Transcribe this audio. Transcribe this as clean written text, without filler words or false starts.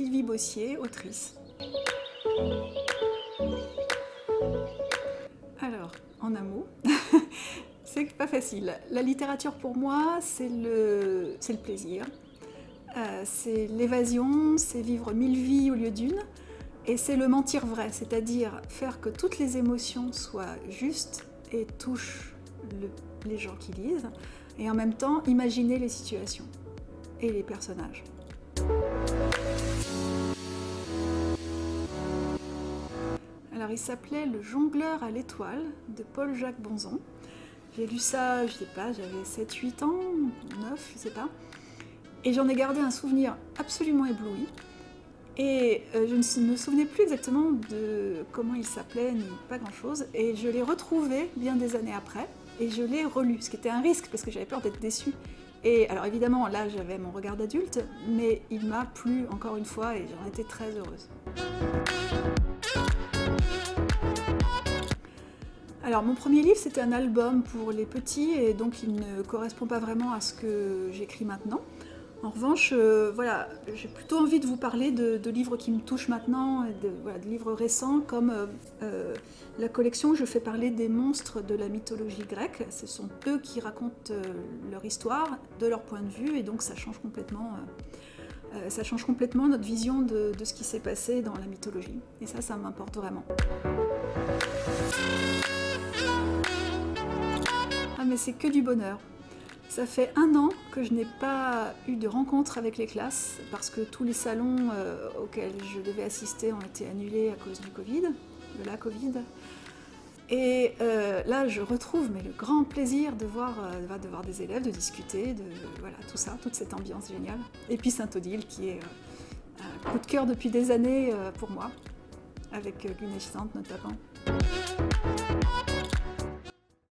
Sylvie Bossier, autrice. Alors, en un mot, c'est pas facile. La littérature pour moi, c'est le plaisir. C'est l'évasion, c'est vivre 1000 vies au lieu d'une, et c'est le mentir vrai, c'est-à-dire faire que toutes les émotions soient justes et touchent les gens qui lisent, et en même temps imaginer les situations et les personnages. Alors il s'appelait Le jongleur à l'étoile de Paul-Jacques Bonzon. J'ai lu ça, je sais pas, j'avais 7-8 ans, 9, je sais pas. Et j'en ai gardé un souvenir absolument ébloui. Et je ne me souvenais plus exactement de comment il s'appelait, ni pas grand-chose. Et je l'ai retrouvé bien des années après, et je l'ai relu, ce qui était un risque, parce que j'avais peur d'être déçue. Et alors évidemment, là j'avais mon regard d'adulte, mais il m'a plu encore une fois, et j'en étais très heureuse. Alors mon premier livre, c'était un album pour les petits, et donc il ne correspond pas vraiment à ce que j'écris maintenant. En revanche, voilà, j'ai plutôt envie de vous parler de livres qui me touchent maintenant, et de livres récents, comme la collection où je fais parler des monstres de la mythologie grecque. Ce sont eux qui racontent leur histoire, de leur point de vue, et donc ça change complètement notre vision de ce qui s'est passé dans la mythologie. Et ça m'importe vraiment. Ah mais c'est que du bonheur. Ça fait 1 an que je n'ai pas eu de rencontre avec les classes parce que tous les salons auxquels je devais assister ont été annulés à cause du Covid, de la Covid. Et là, je retrouve le grand plaisir de voir des élèves, de discuter, voilà, tout ça, toute cette ambiance géniale. Et puis Saint-Odile qui est un coup de cœur depuis des années pour moi, avec Gunesh Sant notamment.